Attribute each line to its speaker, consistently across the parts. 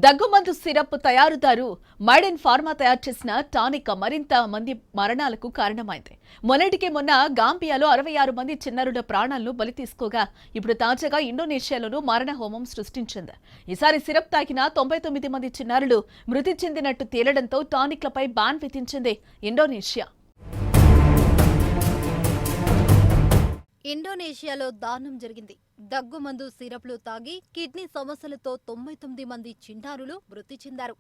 Speaker 1: దగ్గుమందు syrup తయారుదారు maiden pharma తయారు చేసిన tonic మరింత మంది మరణాలకు కారణమైంది. మొన్నటికి మొన్న గాంబియాలో 66 మంది చిన్నారుల ప్రాణాలను బలి తీసుకోగా ఇప్పుడు తాజాగా ఇండోనేషియాలోనూ మరణ హోమం సృష్టించింది. ఈసారి సిరప్ తాగిన 99 మంది చిన్నారులు మృతి చెందినట్టు తేలడంతో టానిక్లపై బ్యాన్ విధించింది ఇండోనేషియా.
Speaker 2: ఇండోనేషియాలో దారుణం జరిగింది. దగ్గుమందు సిరప్లు తాగి కిడ్నీ సమస్యలతో 99 మంది చిన్నారులు మృతి చెందారు.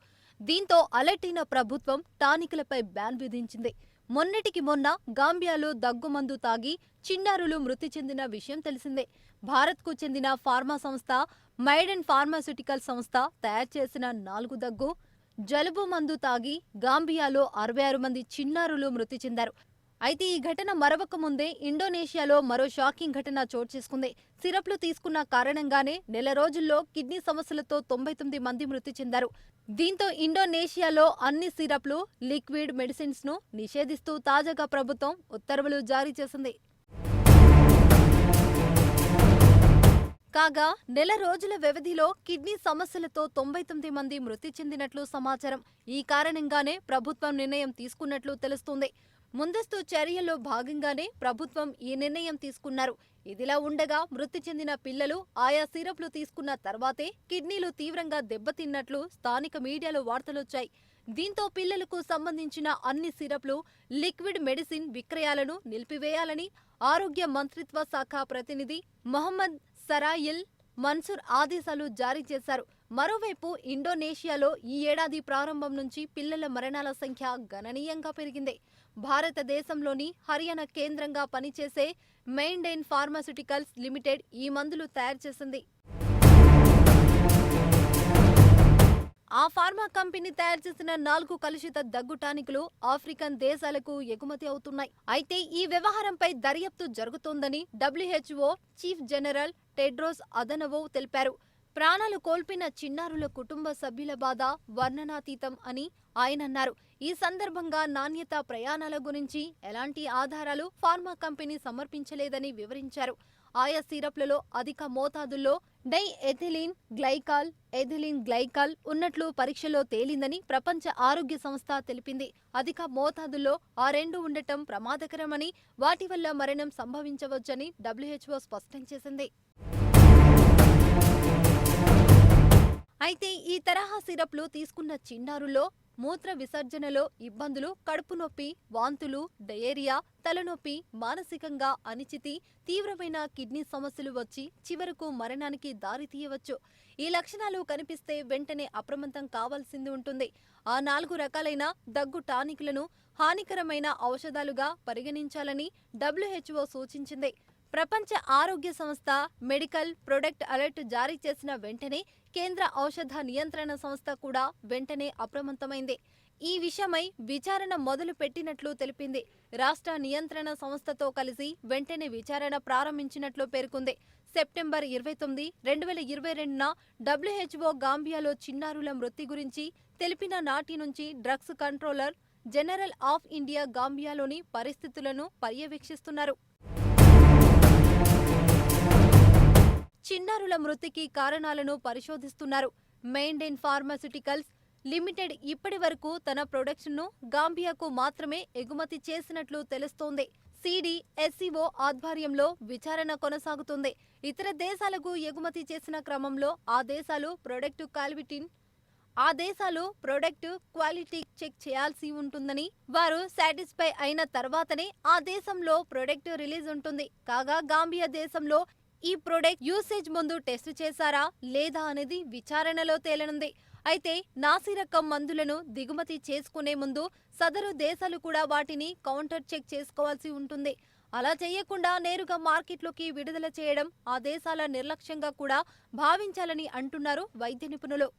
Speaker 2: దీంతో అలర్టైన ప్రభుత్వం టానిక్లపై బ్యాన్ విధించింది. మొన్నటికి మొన్న గాంబియాలో దగ్గుమందు తాగి చిన్నారులు మృతి చెందిన విషయం తెలిసిందే. భారత్కు చెందిన ఫార్మా సంస్థ మైడెన్ ఫార్మాస్యూటికల్ సంస్థ తయారు చేసిన 4 దగ్గు, జలుబు మందు తాగి గాంబియాలో 66 మంది చిన్నారులు మృతి చెందారు. అయితే ఈ ఘటన మరవక ముందే ఇండోనేషియాలో మరో షాకింగ్ ఘటన చోటు చేసుకుంది. సిరప్లు తీసుకున్న కారణంగానే నెల రోజుల్లో కిడ్నీ సమస్యలతో 99 మంది మృతి చెందారు. దీంతో ఇండోనేషియాలో అన్ని సిరప్లు, లిక్విడ్ మెడిసిన్స్ ను నిషేధిస్తూ తాజాగా ప్రభుత్వం ఉత్తర్వులు జారీ చేసింది. కాగా నెల రోజుల వ్యవధిలో కిడ్నీ సమస్యలతో 99 మంది మృతి చెందినట్లు సమాచారం. ఈ కారణంగానే ప్రభుత్వం నిర్ణయం తీసుకున్నట్లు తెలుస్తోంది. ముందస్తు చర్యల్లో భాగంగానే ప్రభుత్వం ఈ నిర్ణయం తీసుకున్నారు. ఇదిలా ఉండగా మృతి చెందిన పిల్లలు ఆయా సిరప్లు తీసుకున్న తర్వాతే కిడ్నీలు తీవ్రంగా దెబ్బతిన్నట్లు స్థానిక మీడియాలో వార్తలొచ్చాయి. దీంతో పిల్లలకు సంబంధించిన అన్ని సిరప్లు, లిక్విడ్ మెడిసిన్ విక్రయాలను నిలిపివేయాలని ఆరోగ్య మంత్రిత్వ శాఖ ప్రతినిధి మొహమ్మద్ సరాయిల్ మన్సూర్ ఆదేశాలు జారీ చేశారు. మరోవైపు ఇండోనేషియాలో ఈ ఏడాది ప్రారంభం నుంచి పిల్లల మరణాల సంఖ్య గణనీయంగా పెరిగింది. భారతదేశంలోని హర్యానా కేంద్రంగా పనిచేసే మైడెన్ ఫార్మాస్యూటికల్స్ లిమిటెడ్ ఈ మందులు తయారు చేసింది. ఆ ఫార్మా కంపెనీ తయారు చేసిన 4 కలుషిత దగ్గు టానిక్లు ఆఫ్రికన్ దేశాలకు ఎగుమతి అవుతున్నాయి. అయితే ఈ వ్యవహారంపై దర్యాప్తు జరుగుతోందని WHO చీఫ్ జనరల్ టెడ్రోస్ అదనవో తెలిపారు. ప్రాణాలు కోల్పోయిన చిన్నారుల కుటుంబ సభ్యుల బాధ వర్ణనాతీతం అని ఆయన అన్నారు. ఈ సందర్భంగా నాణ్యత ప్రయాణాల గురించి ఎలాంటి ఆధారాలు ఫార్మా కంపెనీ సమర్పించలేదని వివరించారు. ఆయా సిరప్లలో అధిక మోతాదుల్లో డైఎథిలిన్ గ్లైకాల్ ఉన్నట్లు పరీక్షలో తేలిందని ప్రపంచ ఆరోగ్య సంస్థ తెలిపింది. అధిక మోతాదుల్లో ఆ రెండు ఉండటం ప్రమాదకరమని, వాటి వల్ల మరణం సంభవించవచ్చని WHO స్పష్టం చేసింది. అయితే ఈ తరహా సిరప్లు తీసుకున్న చిన్నారుల్లో మూత్ర విసర్జనలో ఇబ్బందులు, కడుపు నొప్పి, వాంతులు, డయేరియా, తలనొప్పి, మానసికంగా అనిచితి, తీవ్రమైన కిడ్నీ సమస్యలు వచ్చి చివరకు మరణానికి దారితీయవచ్చు. ఈ లక్షణాలు కనిపిస్తే వెంటనే అప్రమత్తం కావాల్సింది ఉంటుంది. ఆ 4 రకాలైన దగ్గు టానిక్లను హానికరమైన ఔషధాలుగా పరిగణించాలని WHO సూచించింది. ప్రపంచ ఆరోగ్య సంస్థ మెడికల్ ప్రొడక్ట్ అలర్ట్ జారీ చేసిన వెంటనే కేంద్ర ఔషధ నియంత్రణ సంస్థ కూడా వెంటనే అప్రమత్తమైంది. ఈ విషయమై విచారణ మొదలు పెట్టినట్లు తెలిపింది. రాష్ట్ర నియంత్రణ సంస్థతో కలిసి వెంటనే విచారణ ప్రారంభించినట్లు పేర్కొంది. సెప్టెంబర్ 29, 2022న WHO గాంబియాలో చిన్నారుల మృతి గురించి తెలిపిన నాటి నుంచి drugs controller general of India గాంబియాలోని పరిస్థితులను పర్యవేక్షిస్తున్నారు. చిన్నారుల మృతికి కారణాలను పరిశోధిస్తున్నారు. మైడెన్ ఫార్మాస్యూటికల్స్ లిమిటెడ్ ఇప్పటి వరకు తన ప్రొడక్ట్స్ను గాంబియాకు మాత్రమే ఎగుమతి చేసినట్లు తెలుస్తోంది. CDSCO ఆధ్వర్యంలో విచారణ కొనసాగుతుంది. ఇతర దేశాలకు ఎగుమతి చేసిన క్రమంలో ఆ దేశాలు ప్రొడక్ట్ క్వాలిటీ చెక్ చేయాల్సి ఉంటుందని, వారు సాటిస్ఫై అయిన తర్వాతనే ఆ దేశంలో ప్రొడక్ట్ రిలీజ్ ఉంటుంది. కాగా గాంబియా దేశంలో ఈ ప్రొడక్ట్ యూసేజ్ ముందు టెస్ట్ చేశారా లేదా అనేది విచారణలో తేలనుంది. అయితే నాసిరకం మందులను దిగుమతి చేసుకునే ముందు సదరు దేశాలు కూడా వాటిని కౌంటర్ చెక్ చేసుకోవాల్సి ఉంటుంది. అలా చేయకుండా నేరుగా మార్కెట్లోకి విడుదల చేయడం ఆ దేశాల నిర్లక్ష్యంగా కూడా భావించాలని అంటున్నారు వైద్య నిపుణులు.